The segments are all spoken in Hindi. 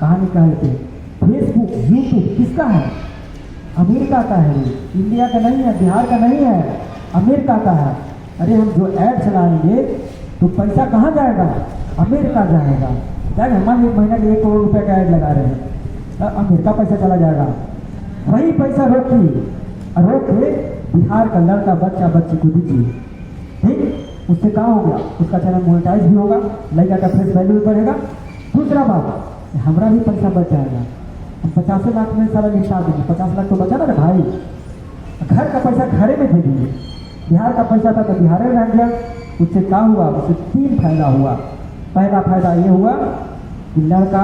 कहानी कहते फेसबुक यूट्यूब किसका है? अमेरिका का है। इंडिया का नहीं है, बिहार का नहीं है, अमेरिका का है। अरे हम जो ऐड चलाएंगे तो पैसा कहाँ जाएगा? अमेरिका जाएगा। जाएगा, हम एक महीना के 1 करोड़ रुपये का ऐड लगा रहे हैं, अमेरिका पैसा चला जाएगा। वही पैसा रोक के बिहार का लड़का बच्चा बच्ची को दीजिए, ठीक, उससे कहाँ हो गया? उसका चैनल मोनेटाइज भी होगा, लड़का का फेस वैल्यू भी बढ़ेगा। दूसरा बात, हमारा भी पैसा बच जाएगा। हम 50 लाख में सारा निपटा देंगे। 50 लाख तो बचा ना भाई। घर का पैसा घरे में दे देंगे। बिहार का पैसा था तो बिहार में रह गया। उससे क्या हुआ? उससे 3 फायदा हुआ। पहला फायदा ये हुआ कि लड़का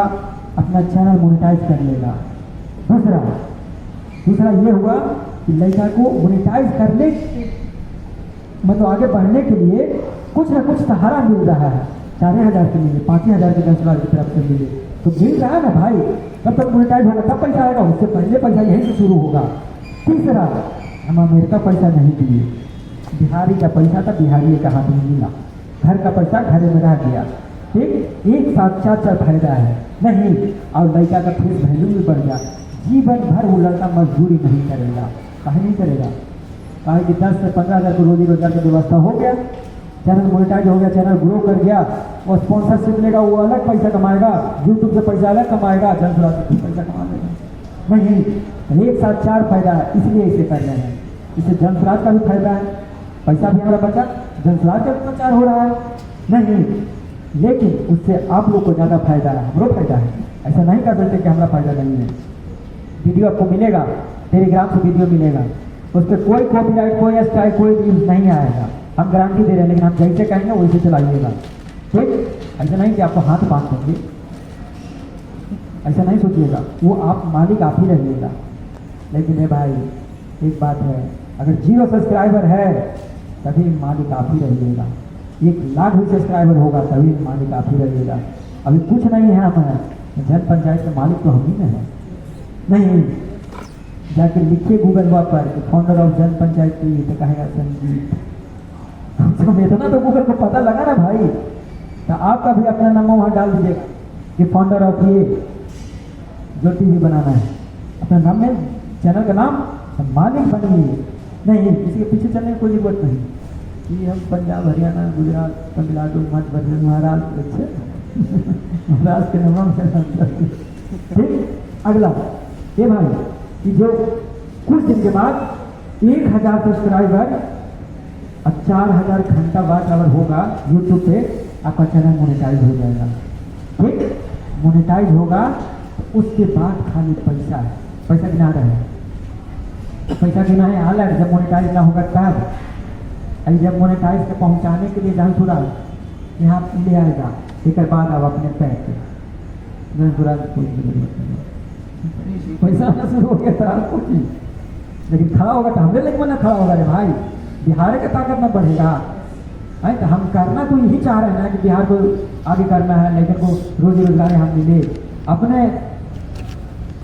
अपना चैनल मोनेटाइज कर लेगा। दूसरा ये हुआ कि लड़का को मोनेटाइज करने मतलब आगे बढ़ने के लिए कुछ ना कुछ सहारा मिल रहा है। 4,000 के मिले, 5,000 के 10,000 की तरफ से मिले तो मिल रहा है ना भाई। तब तक मोनेटाइज होगा, तब पैसा आएगा। उससे पहले पैसा यहीं से शुरू होगा। तीसरा, हम अमेरिका पैसा नहीं दिए, बिहारी का पैसा था बिहारी के हाथ में मिला। घर का पैसा घर में रह गया। ठीक, एक साथ 4 फायदा है नहीं। और लड़का का फेस वैल्यू भी बढ़ गया। जीवन भर वो लड़का मजदूरी नहीं करेगा। काहे नहीं करेगा? कहा कि 10 से 15,000 को रोजी रोजगार की व्यवस्था हो गया, चैनल मोनेटाइज हो गया, चैनल ग्रो कर गया, और स्पॉन्सरशिप लेगा, वो अलग पैसा कमाएगा, यूट्यूब से पैसा अलग कमाएगा, जनसुराज से पैसा कमा लेगा। नहीं, एक साथ 4 फायदा है, इसलिए इसे कर रहे हैं। इससे जनसुराज का भी फायदा है, पैसा भी हमारा बचा, जनसुराज का भी प्रचार हो रहा है। नहीं, लेकिन उससे आप लोग को ज़्यादा फायदा है, हमरो फायदा है। ऐसा नहीं कर सकते कि हमारा फायदा नहीं है। वीडियो आपको मिलेगा, टेलीग्राम से वीडियो मिलेगा, उस पर कोई कॉपीराइट, कोई स्ट्राइक, कोई व्यूज नहीं आएगा। हम गारंटी दे रहे हैं, लेकिन आप जैसे कहेंगे वैसे चलाइएगा। ठीक, ऐसा नहीं कि आपको हाथ बांध देंगे, ऐसा नहीं सोचिएगा। वो आप मालिक आप ही रहिएगा। लेकिन ये भाई एक बात है, अगर 0 सब्सक्राइबर है तभी मालिक आप ही रहिएगा। 1 लाख भी सब्सक्राइबर होगा तभी मालिक आप ही रहिएगा। अभी कुछ नहीं है, हमें जन पंचायत के मालिक तो हम ही में है। नहीं, जाके लिखिए गूगल पर कि फाउंडर ऑफ जन पंचायत की, तो कहेगा संजीत। तो इतना तो गूगल को पता लगा ना भाई, तो आपका भी अपना नाम वहाँ डाल दीजिएगा कि फाउंडर ऑफ ये जो टीवी बनाना है, अपना नाम में चैनल का नाम, मालिक बनिए। नहीं, किसी के पीछे चलने की कोई जरूरत नहीं कि हम पंजाब, हरियाणा, गुजरात, तमिलनाडु, मध्य प्रदेश, महाराष्ट्र, महाराष्ट्र के नाम से। ठीक, अगला ये भाई कि जो कुछ दिन के बाद 1,000 सब्सक्राइबर और 4,000 घंटा वाच आवर होगा यूट्यूब पे, आपका चैनल मोनेटाइज हो जाएगा। ठीक, मोनेटाइज होगा तो उसके बाद खाली पैसा है, पैसा गिना रहे हैं, पैसा गिना है अलग। जब मोनेटाइज ना होगा तब, अभी जब मोनेटाइज के पहुंचाने के लिए जान थोड़ा यहाँ ले आएगा, एक बाद आप अपने पैक जान थोड़ा पैसा आना शुरू हो गया था आपको की, लेकिन खड़ा होगा तो हमने लेकिन ना खड़ा होगा। रे भाई, बिहार का ताकत न बढ़ेगा है तो हम करना तो यही चाह रहे हैं ना कि बिहार को आगे करना है, लेकिन को रोजी रोजगार हम मिले, अपने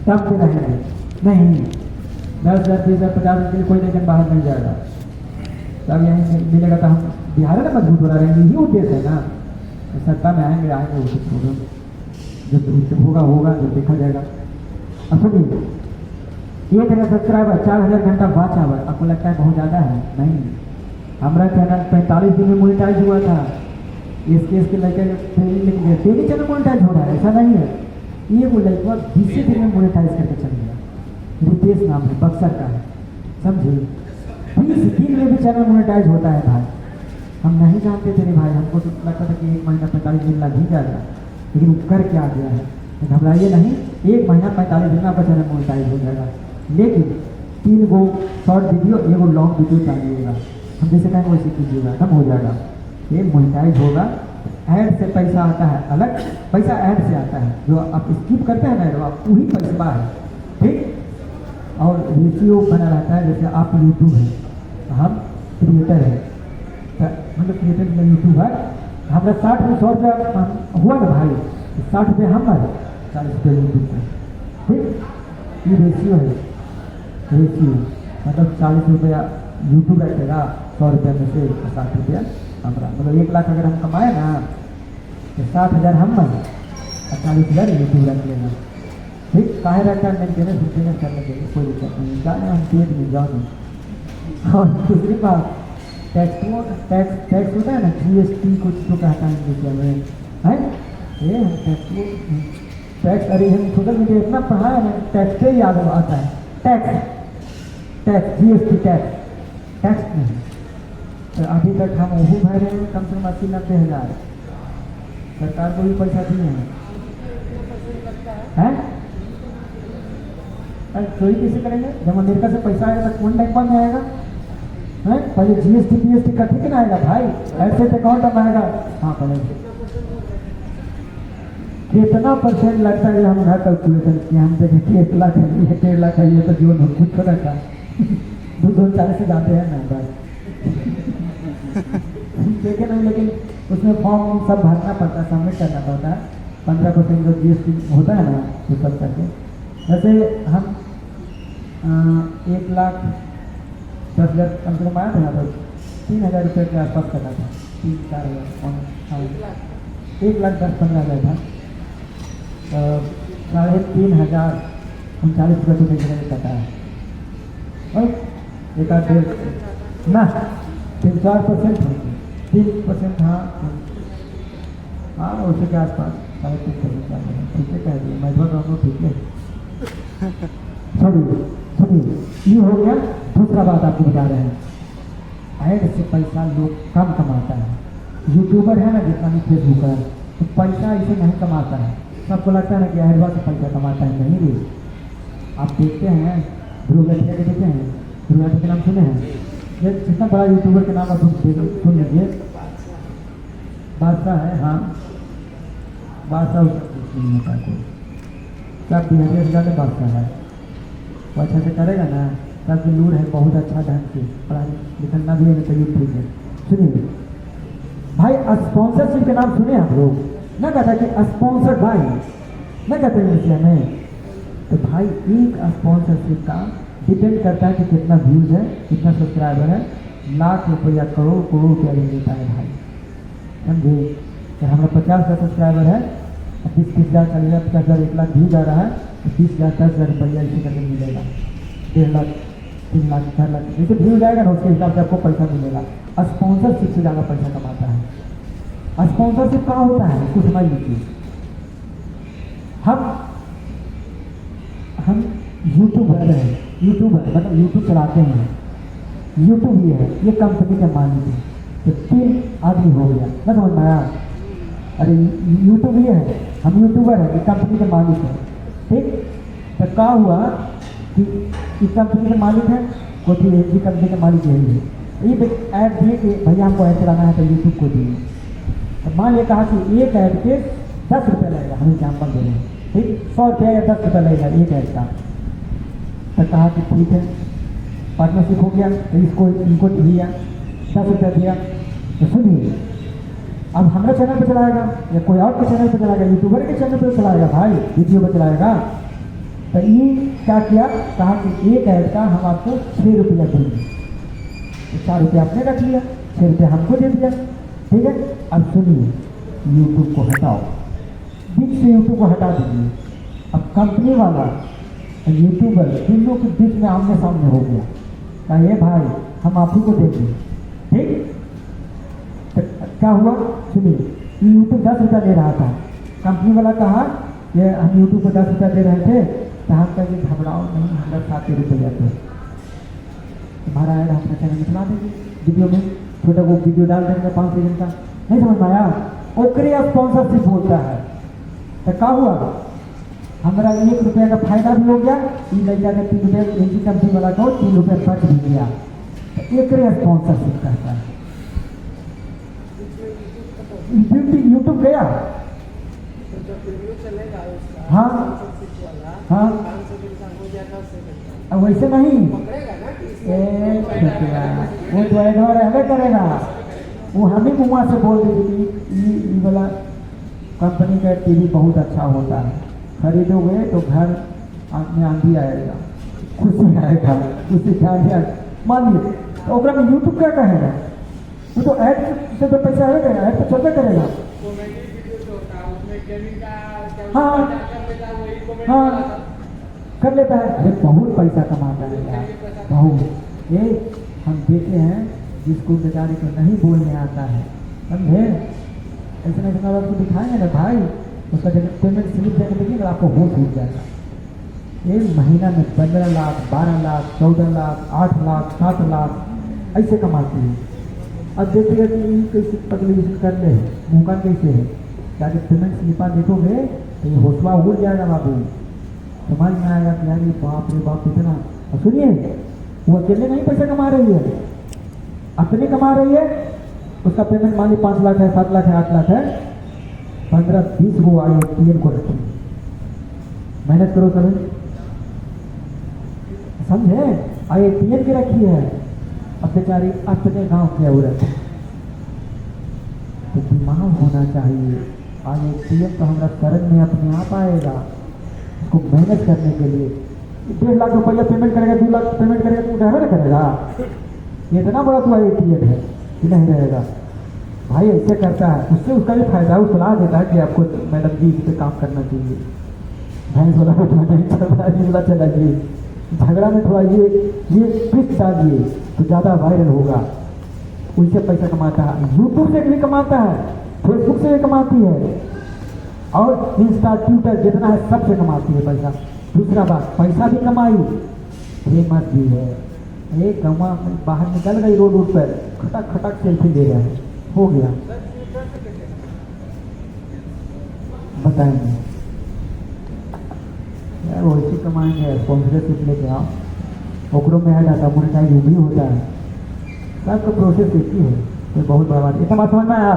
दम पे रहेंगे। नहीं, 10,000, 20,000, 50,000 के लिए कोई लेकिन बाहर नहीं जाएगा। तब यहीं मिलेगा तो हम बिहार में मजबूत हो रहे हैं। यही उद्देश्य है ना, सत्ता में आएंगे उसे छोड़ो, जो होगा जो देखा जाएगा। अब सुनिए, 1,000 सब्सक्राइबर, 4,000 घंटा वॉच आवर, आपको लगता है बहुत ज़्यादा है? नहीं, हमारा चैनल 45 दिन में मोनेटाइज हुआ था। इसके लड़के डेली चैनल मोनेटाइज हो रहा है, ऐसा नहीं है। ये वो लड़का 20 दिन में मोनेटाइज करके चल गया। रितेश नाम है, बक्सर का है, समझे? 20 दिन में भी चैनल मोनेटाइज होता है भाई। हम नहीं जानते थे भाई, हमको तो लगता था कि 1 महीना 45 दिन लग ही जाएगा, लेकिन वो कर क्या गया है। तो घबराइए नहीं, 1 महीना 45 दिन में आपका चैनल मोनेटाइज हो जाएगा। लेकिन 3 गो शॉर्ट वीडियो, 1 लॉन्ग वीडियो चाहिएगा। हम जैसे कहेंगे वैसे कीजिएगा, तब हो जाएगा। ये मोनेटाइज होगा। ऐड से पैसा आता है अलग, पैसा ऐड से आता है, जो आप स्किप करते हैं ना, आप वही पैसा है। ठीक, और रेशियो बना रहता है। जैसे आप यूट्यूब है, हम क्रिएटर है, मतलब क्रिएटर में यूट्यूब है, हमारा 60 में 100 रुपया हुआ ना भाई, 60 रुपये हमारे, 40 रुपये यूट्यूब का। ठीक, ये रेशियो है। रेशियो मतलब 40 रुपया यूट्यूब रखेगा, 100 रुपये में से 60 रुपया हमारा। मतलब 1 लाख अगर हम कमाए ना तो 60,000 हम 40,000 यूट्यूब रख लेना, ठीक। काहे रखा है, मेंटेनेंस करने के लिए, कोई दिक्कत नहीं, जाने हम पेट में जाओ नहीं। और दूसरी बात, टैक्स होता है ना, GST कुछ तो कहता है इंग्लिश में, है ये टैक्स। अरे हम सोशल मीडिया इतना पढ़ा है ना, टैक्स से याद आता है, टैक्स GST टैक्स नहीं। तो अभी तक हम वही भर रहे हैं, कम से कम 80-90 हज़ार, सरकार को भी पैसा दिए हैं। चोरी कैसे करेंगे, जब अमेरिका से पैसा आएगा तो कौन बैंक में आएगा, है पहले GST PST का ठीक ना आएगा भाई, ऐसे तो अकाउंट में आएगा। हाँ पहले कितना परसेंट लगता है, हम घर कैलकुलेशन किए, हम देखे कि 1 लाख है, 1.5 लाख है, ये तो जीवन में कुछ हो रखा 2-4 से जाते हैं ना बस देखे नहीं, लेकिन उसमें फॉर्म सब भरना पड़ता है, सबमिट करना पड़ता है, 15% जो GST होता है ना वो सब करके। वैसे हम 1,10,000 कम से कम आया था ना, तो 3,000 रुपये के आसपास करना था, 3-4 हज़ार, 1,10,15,000 था, तो 3,539 रुपये तो नहीं करता है, और 1-1.5 ना 3-4% 3%, हाँ उसी के आसपास 3.5%, ठीक है कह दिए, मैं बोल रहा हूँ ठीक है। सुनिए ये हो गया। दूसरा बात आपको बता रहे हैं, ऐड से पैसा लोग कम कमाता है, यूट्यूबर है ना जितना भी फेसबुकर, तो पैसा इसे नहीं कमाता है। सबको लगता है ना कि एडवा से पैसा कमाता है, नहीं रे। आप देखते हैं ध्रुव गठिया के, देखे हैं ध्रुव गठिया के नाम सुने हैं, ये जितना बड़ा यूट्यूबर के नाम आप सुन लीजिए, बादशाह है, हाँ बादशाह उसका क्या बिहेवियर ज़्यादा बादशाह है, वो अच्छा से करेगा ना, सबकी लूर है बहुत अच्छा ढंग से, पढ़ाई लिखना भी है तो यूँ ठीक है। सुनिए भाई, स्पॉन्सरशिप के नाम सुने आप लोग ना, कहता कि स्पॉन्सर भाई ना कहते हैं इंडिया में, तो भाई एक स्पॉन्सरशिप का डिपेंड करता है कि कितना व्यूज़ है, कितना सब्सक्राइबर है, लाख रुपया करोड़ रुपया ले लेता है भाई, समझे। तो हमारा 50 का सब्सक्राइबर है, 20-30 हज़ार का लेगा, 50 हज़ार 1 लाख व्यू जा रहा है, तो 20,000 10,000 रुपया इसी करके मिलेगा, 1.5 लाख 3 लाख 4 लाख जैसे व्यू जाएगा ना, उसके हिसाब से आपको पैसा मिलेगा। स्पॉन्सरशिप से ज़्यादा पैसा कमाता है। स्पॉन्सरशिप कहाँ होता है उसको समझ लीजिए। हम यूट्यूबर हैं, मतलब यूट्यूब चलाते हैं, यूट्यूब ये है, ये कंपनी का मालिक है, तो 3 आदमी हो गया ना, समझ में आया। अरे यूट्यूब ये है, हम यूट्यूबर हैं, ये कंपनी के मालिक है, ठीक। तो क्या हुआ कि इस कंपनी के मालिक है, कोई ये कंपनी के मालिक यही है, ये ऐड दिए कि भैया हमको ऐड चलाना है तो यूट्यूब को दिए। तो मान लिया कहा कि एक ऐड के 10 रुपये लगेगा, हम एग्जाम्पल दे रहे हैं, ठीक, 100 रुपया या 10 रुपये लगेगा एक ऐड का। तो कहा कि ठीक है, पार्टनरशिप हो गया, तो इनको दिया 10 रुपया दिया। तो सुनिए, अब हमारे चैनल पर चलाएगा या कोई और के चैनल पर चलाएगा, यूट्यूबर के चैनल पर चलाएगा भाई, वीडियो पर चलाएगा। तो ये क्या किया, कहा कि एक ऐड का हम आपको 6 रुपया देंगे, तो 4 रुपया आपने रख लिया, 6 रुपया हमको दे दिया, ठीक है। अब सुनिए, यूट्यूब को हटाओ, बीच से यूट्यूब को हटा दीजिए। अब कंपनी वाला यूट्यूबर दोनों के बीच में आमने सामने हो गया, कहा ये भाई हम आप ही को देंगे, ठीक। तो क्या हुआ, सुनिए, यूट्यूब 10 रुपया दे रहा था, कंपनी वाला कहा ये हम यूट्यूब को 10 रुपया दे रहे थे, तो हम कहेंगे घबराओ नहीं, हमारा 7 रुपया थे, तुम्हारा ऐड अपना चैनल में चला देंगे, वीडियो में छोटा वो वीडियो डाल देंगे 5 सेकंड का, नहीं समझ में आया। ओकरे स्पॉन्सरशिप होता है। तो क्या हुआ, हमारा 1 रुपया का फायदा भी हो गया, लड़का ने 3 रुपया इनकी कंपनी वाला को 3 रुपया बच भी गया, तो एक स्पॉन्सरशिप कहता है। यूट्यूब गया, हाँ हाँ, अब वैसे नहीं, वो तो एडवा रहने करेगा, वो हम ही मुँह से बोल देगी ये वाला कंपनी का टीवी बहुत अच्छा होता है, खरीदोगे तो घर में आंधी आएगा, खुशी आएगा, खुशी आएगा, मानिए। तो ओकरा में यूट्यूब क्या कहेगा, वो तो ऐड से तो पैसा आएगा, ऐड तो चलते करेगा। हाँ हाँ कर लेता है। अरे बहुत पैसा कमाता है यार, बहुत। ये हम देखे हैं जिसको बेचारे को नहीं बोलने आता है, समझे, ऐसा ऐसा आपको दिखाएंगे ना भाई, उसका जब पेमेंट स्लिप देने लगेगा आपको होश उठ जाएगा। ये महीना में 15 लाख 12 लाख 14 लाख 8 लाख 7 लाख ऐसे कमाती है। अब देखिएगा कि कैसे तकलीफ कर ले, मौका कैसे है, जाके पेमेंट स्लिपा देखोगे तो ये हौसला उड़ जाएगा बाबू, समझ में आएगा कि यार ये बाप रे बाप इतना। और सुनिए, वो अकेले नहीं पैसा कमा रही है, अपने कमा रही है। उसका पेमेंट मान ली 5 लाख है 7 लाख है 8 लाख है, 15-20 को IATM को रखी, मेहनत करो सभी, समझे, IATM की रखी है। अब बेचारी अपने गांव की औरत है, तो दिमाग होना चाहिए। IATM तो हमारा शरण में अपने आप आएगा, उसको मेहनत करने के लिए 1.5 लाख रुपया पेमेंट करेगा, 2 लाख पेमेंट करेगा, तो ड्राइवर करेगा। ये इतना बड़ा तो IATM है कि नहीं रहेगा भाई, ऐसे करता है, उससे उसका भी फायदा है, वो सलाह देता है कि आपको मैडम जी इस पर काम करना चाहिए, भैंस वाला कुछ नहीं चल रहा है, वाला चलाइए, झगड़ा में थोड़ा ये ट्रिक डालिए तो ज़्यादा वायरल होगा। उनसे पैसा कमाता है, यूट्यूब से भी कमाता है, फेसबुक से भी कमाती है, और इंस्टा ट्विटर जितना है सबसे कमाती है पैसा। दूसरा बात, पैसा भी कमाई, फेमस भी है। एक गवा बाहर निकल गई रोड पर, खटक खटक सेल्फी ले रहा है, हो गया। बताएंगे यार, वैसे कमाएंगे, स्पॉन्सरशिप लेके आओ, ओकरों में है डाटा मोनेटाइज भी होता है, सबका प्रोसेस एक ही है। ये बहुत बड़ा बात, इतना बात समझ में आया,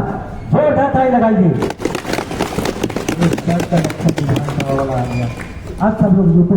जोरदार ताली लगाइए। अब सब लोग यूपी